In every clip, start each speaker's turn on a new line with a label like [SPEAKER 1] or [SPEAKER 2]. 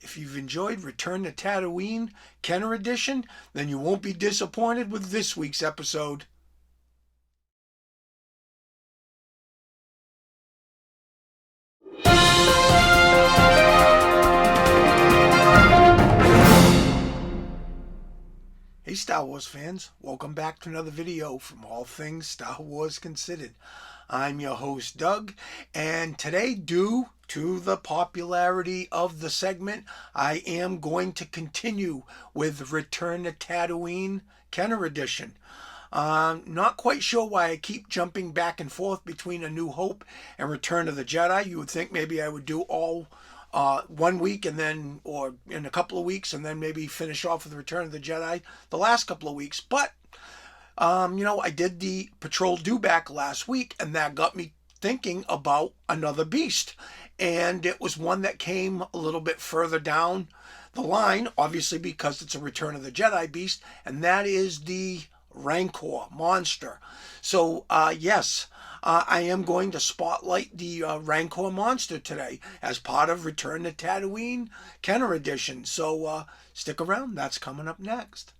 [SPEAKER 1] If you've enjoyed Return to Tatooine, Kenner Edition, then you won't be disappointed with this week's episode. Hey Star Wars fans, welcome back to another video from All Things Star Wars Considered. I'm your host Doug, and today, due to the popularity of the segment, I am going to continue with Return to Tatooine Kenner Edition. Not quite sure why I keep jumping back and forth between A New Hope and Return of the Jedi. You would think maybe I would do all 1 week and then, or in a couple of weeks, and then maybe finish off with Return of the Jedi the last couple of weeks. But, I did the Patrol Dewback last week, and that got me thinking about another beast. And it was one that came a little bit further down the line, obviously because it's a Return of the Jedi beast, and that is the Rancor monster. So, yes, I am going to spotlight the Rancor monster today as part of Return to Tatooine Kenner Edition. So stick around, that's coming up next.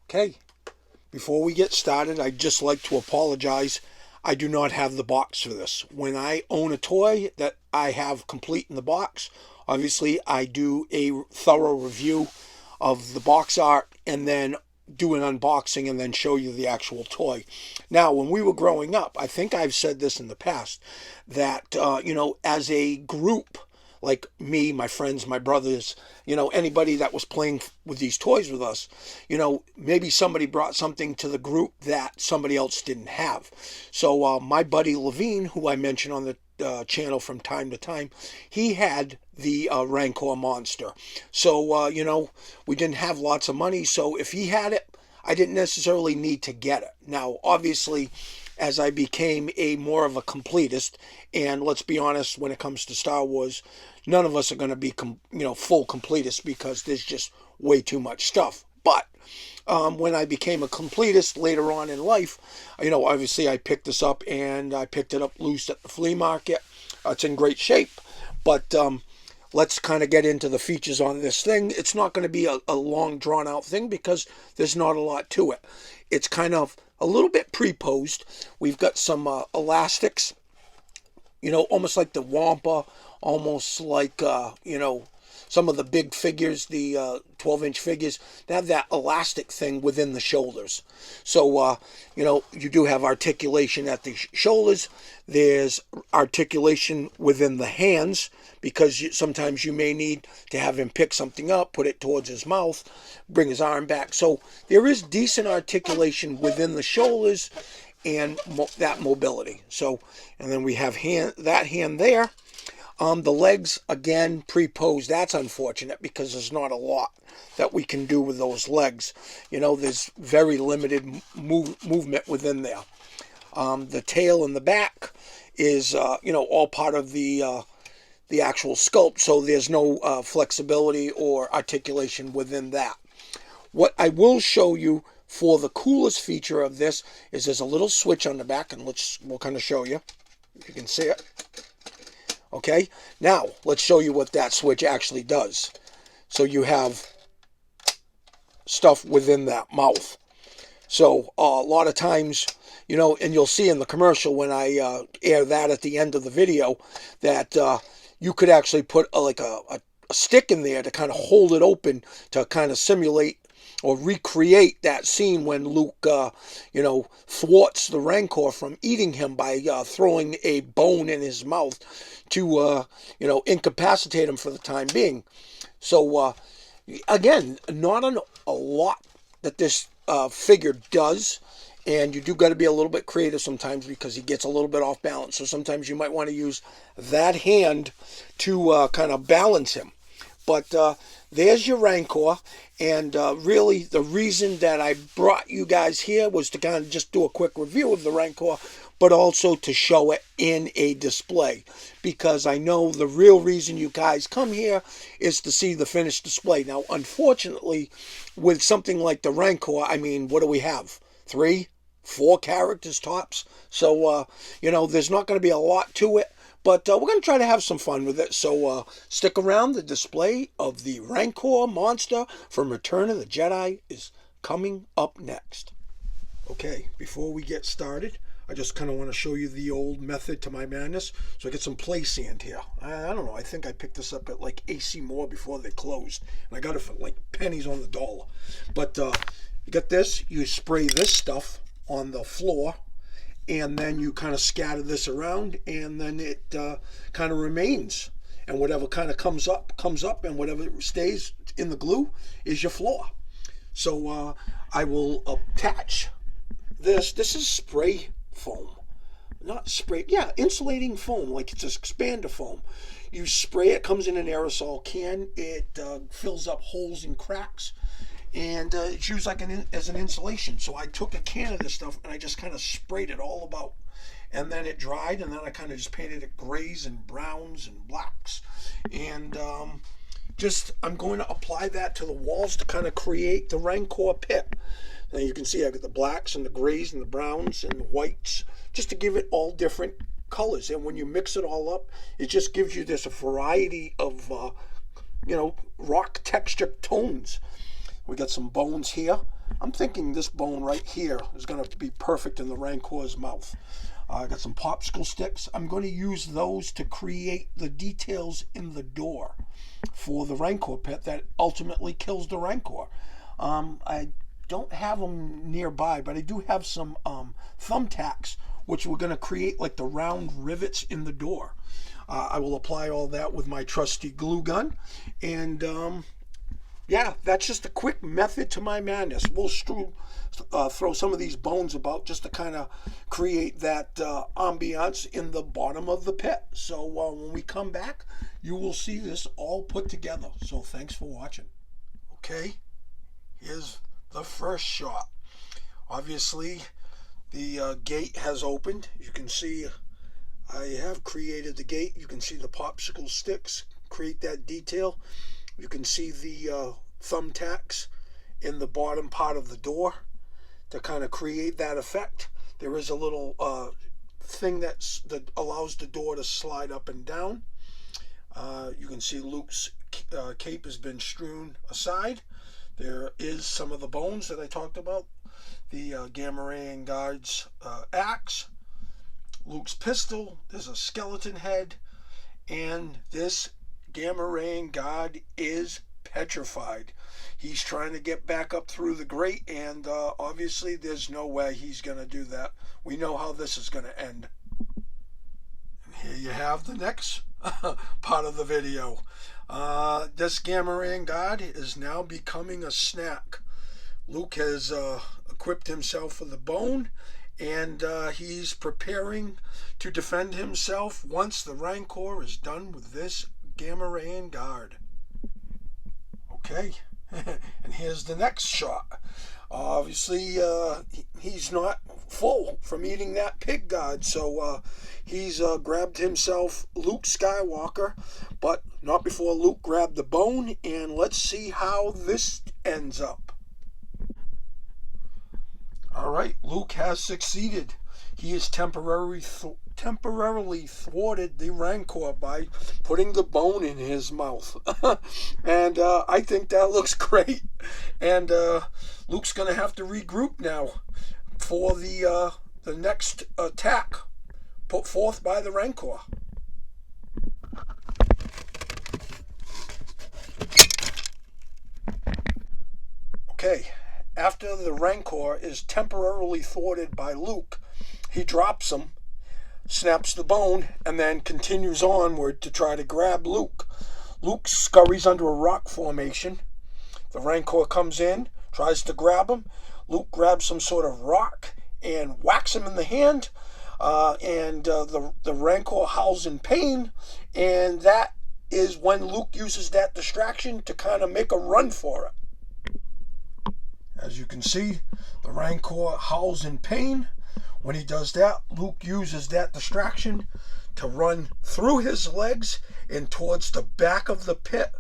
[SPEAKER 1] Okay, before we get started, I'd just like to apologize. I do not have the box for this. When I own a toy that I have complete in the box, obviously I do a thorough review of the box art and then do an unboxing and then show you the actual toy. Now, when we were growing up, I think I've said this in the past, that, as a group, like me, my friends, my brothers, anybody that was playing with these toys with us, maybe somebody brought something to the group that somebody else didn't have. So my buddy Levine, who I mention on the channel from time to time, he had the Rancor monster. So, we didn't have lots of money. So if he had it, I didn't necessarily need to get it. Now, obviously, as I became more of a completist, and let's be honest, when it comes to Star Wars, none of us are going to be, full completists because there's just way too much stuff. But when I became a completist later on in life, obviously I picked this up and I picked it up loose at the flea market. It's in great shape, but let's kind of get into the features on this thing. It's not going to be a long drawn out thing because there's not a lot to it. It's kind of a little bit pre-posed. We've got some elastics, almost like the Wampa, almost like, some of the big figures, the 12-inch figures, they have that elastic thing within the shoulders. So, you do have articulation at the shoulders. There's articulation within the hands, because sometimes you may need to have him pick something up, put it towards his mouth, bring his arm back. So there is decent articulation within the shoulders and that mobility. So, and then we have that hand there. The legs, again, pre-posed. That's unfortunate because there's not a lot that we can do with those legs. There's very limited movement within there. The tail and the back is, all part of the actual sculpt, so there's no flexibility or articulation within that. What I will show you for the coolest feature of this is there's a little switch on the back, and we'll kind of show you. You can see it. Okay, now let's show you what that switch actually does. So you have stuff within that mouth. So a lot of times, and you'll see in the commercial when I air that at the end of the video, that you could actually put a stick in there to kind of hold it open to kind of simulate or recreate that scene when Luke, thwarts the Rancor from eating him by throwing a bone in his mouth to, incapacitate him for the time being. So, again, not a lot that this figure does, and you do got to be a little bit creative sometimes because he gets a little bit off balance. So sometimes you might want to use that hand to kind of balance him. But there's your Rancor, and really the reason that I brought you guys here was to kind of just do a quick review of the Rancor, but also to show it in a display, because I know the real reason you guys come here is to see the finished display. Now, unfortunately, with something like the Rancor, I mean, what do we have? 3, 4 characters tops. So, there's not going to be a lot to it. But we're going to try to have some fun with it. So stick around. The display of the Rancor monster from Return of the Jedi is coming up next. Okay, before we get started, I just kind of want to show you the old method to my madness. So I get some play sand here. I don't know. I think I picked this up at like AC Moore before they closed. And I got it for like pennies on the dollar. But you get this. You spray this stuff on the floor. And then you kind of scatter this around, and then it kind of remains. And whatever kind of comes up, and whatever stays in the glue is your floor. So I will attach this. This is spray foam. Not spray, yeah, insulating foam, like it's an expander foam. You spray it, comes in an aerosol can. It fills up holes and cracks. And it's used as an insulation. So I took a can of this stuff and I just kind of sprayed it all about. And then it dried, and then I kind of just painted it grays and browns and blacks. And I'm going to apply that to the walls to kind of create the Rancor pit. Now you can see I got the blacks and the grays and the browns and the whites, just to give it all different colors. And when you mix it all up, it just gives you this variety of, rock texture tones. We got some bones here. I'm thinking this bone right here is going to be perfect in the Rancor's mouth. I got some popsicle sticks. I'm going to use those to create the details in the door for the Rancor pit that ultimately kills the Rancor. I don't have them nearby, but I do have some thumbtacks, which we're going to create like the round rivets in the door. I will apply all that with my trusty glue gun, and yeah, that's just a quick method to my madness. We'll throw some of these bones about just to kind of create that ambiance in the bottom of the pit. So when we come back, you will see this all put together. So thanks for watching. Okay, here's the first shot. Obviously, the gate has opened. You can see I have created the gate. You can see the popsicle sticks create that detail. You can see the thumbtacks in the bottom part of the door to kind of create that effect. There is a little thing that allows the door to slide up and down. You can see Luke's cape has been strewn aside. There is some of the bones that I talked about. The Gamma Ray and Guard's axe. Luke's pistol. There's a skeleton head. And this Gamma Ray God is petrified. He's trying to get back up through the grate, and obviously there's no way he's going to do that. We know how this is going to end. And here you have the next part of the video. This Gamma Ray God is now becoming a snack. Luke has equipped himself for the bone, and he's preparing to defend himself once the Rancor is done with this Gamma Ray guard. Okay, and here's the next shot. Obviously, he's not full from eating that pig guard, so he's grabbed himself Luke Skywalker, but not before Luke grabbed the bone, and let's see how this ends up. All right, Luke has succeeded. He has temporarily thwarted the Rancor by putting the bone in his mouth. And I think that looks great. And Luke's going to have to regroup now for the next attack put forth by the Rancor. Okay. After the Rancor is temporarily thwarted by Luke, he drops him, snaps the bone, and then continues onward to try to grab Luke. Luke scurries under a rock formation. The Rancor comes in, tries to grab him. Luke grabs some sort of rock and whacks him in the hand, and the Rancor howls in pain, and that is when Luke uses that distraction to kind of make a run for it. As you can see, the Rancor howls in pain. When he does that, Luke uses that distraction to run through his legs and towards the back of the pit,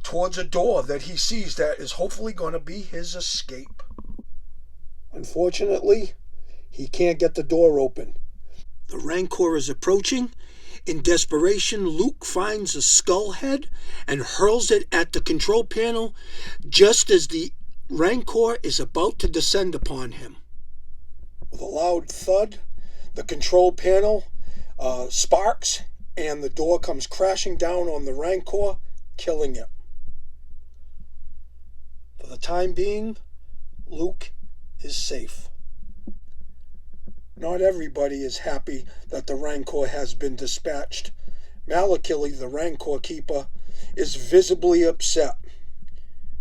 [SPEAKER 1] towards a door that he sees that is hopefully going to be his escape. Unfortunately, he can't get the door open. The Rancor is approaching. In desperation, Luke finds a skull head and hurls it at the control panel just as the Rancor is about to descend upon him. With a loud thud, the control panel sparks and the door comes crashing down on the Rancor, killing it. For the time being, Luke is safe. Not everybody is happy that the Rancor has been dispatched. Malakili, the Rancor keeper, is visibly upset.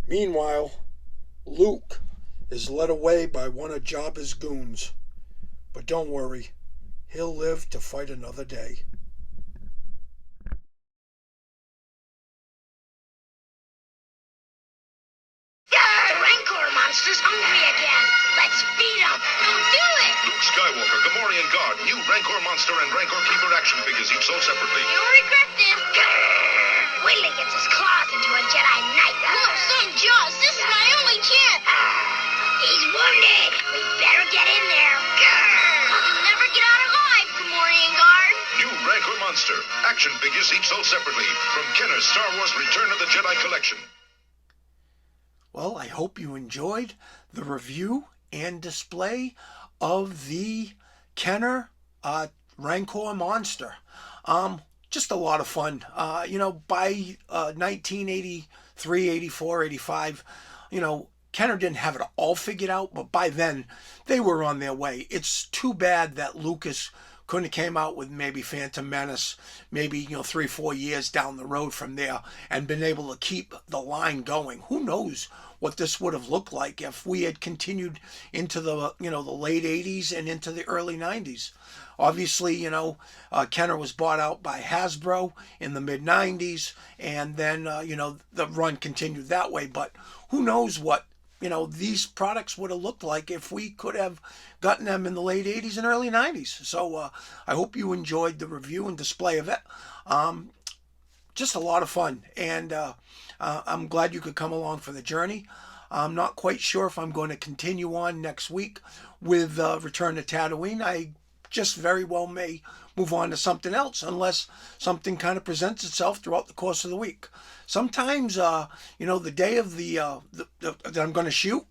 [SPEAKER 1] Meanwhile, Luke is led away by one of Jabba's goons. But don't worry, he'll live to fight another day.
[SPEAKER 2] The Rancor monster's hungry again. Let's feed him. Don't do it.
[SPEAKER 3] Luke Skywalker, Gamorrean Guard, new Rancor monster and Rancor Keeper action figures, each sold separately.
[SPEAKER 2] You'll regret this. Wait till he gets his claws into a Jedi Knight. No, son, Jaws, this is my only chance. He's wounded. We better get in there. You'll never get out alive, Gamorrean Guard.
[SPEAKER 3] New Rancor monster, action figures, each sold separately, from Kenner's Star Wars Return of the Jedi collection.
[SPEAKER 1] Well, I hope you enjoyed the review and display of the Kenner Rancor monster. Just a lot of fun. By 1983, 84, 85, Kenner didn't have it all figured out, but by then they were on their way. It's too bad that Lucas couldn't have came out with maybe Phantom Menace, maybe 3-4 years down the road from there, and been able to keep the line going. Who knows what this would have looked like if we had continued into the the late 80s and into the early 90s. Obviously, Kenner was bought out by Hasbro in the mid 90s, and then the run continued that way. But who knows what these products would have looked like if we could have gotten them in the late 80s and early 90s. So I hope you enjoyed the review and display of it. Just a lot of fun, and I'm glad you could come along for the journey. I'm not quite sure if I'm going to continue on next week with Return to Tatooine. I just very well may move on to something else unless something kind of presents itself throughout the course of the week. Sometimes, the day of that I'm going to shoot,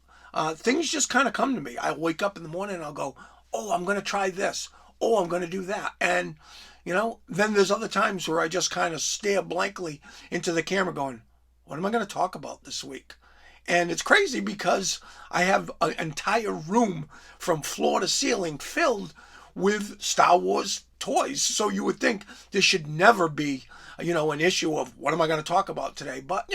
[SPEAKER 1] things just kind of come to me. I wake up in the morning and I'll go, oh, I'm going to try this. oh, I'm going to do that. And, then there's other times where I just kind of stare blankly into the camera going, what am I going to talk about this week? And it's crazy because I have an entire room from floor to ceiling filled with Star Wars toys. So you would think this should never be, an issue of what am I going to talk about today? But,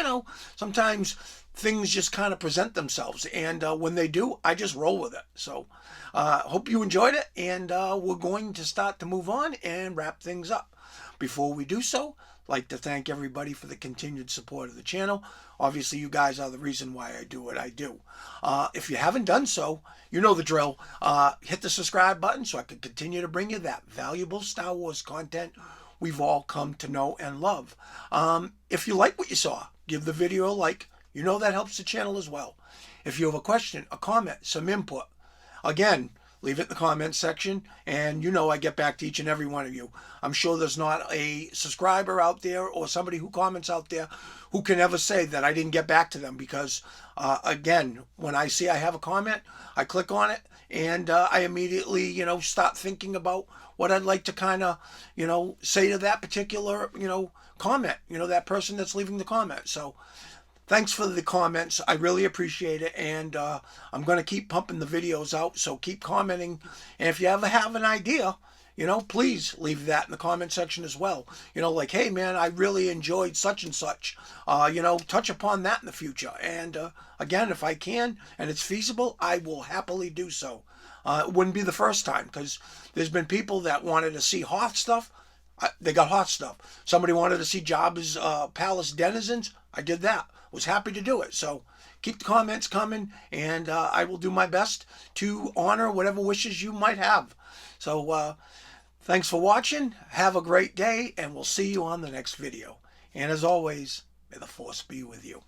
[SPEAKER 1] sometimes things just kind of present themselves. And when they do, I just roll with it. So hope you enjoyed it. And we're going to start to move on and wrap things up. Before we do so, I'd like to thank everybody for the continued support of the channel. Obviously, you guys are the reason why I do what I do. If you haven't done so, you know the drill. Hit the subscribe button so I can continue to bring you that valuable Star Wars content we've all come to know and love. If you like what you saw, give the video a like. That helps the channel as well. If you have a question, a comment, some input, again, leave it in the comments section, and I get back to each and every one of you. I'm sure there's not a subscriber out there or somebody who comments out there who can ever say that I didn't get back to them because, again, when I see I have a comment, I click on it, and I immediately, start thinking about what I'd like to kind of, say to that particular, comment, that person that's leaving the comment. So thanks for the comments. I really appreciate it. And I'm going to keep pumping the videos out. So keep commenting. And if you ever have an idea, please leave that in the comment section as well. Like, hey, man, I really enjoyed such and such. Touch upon that in the future. And again, if I can and it's feasible, I will happily do so. It wouldn't be the first time because there's been people that wanted to see Hoth stuff. They got Hoth stuff. Somebody wanted to see Jabba's palace denizens. I did that. Was happy to do it. So keep the comments coming, and I will do my best to honor whatever wishes you might have. So thanks for watching. Have a great day, and we'll see you on the next video. And as always, may the Force be with you.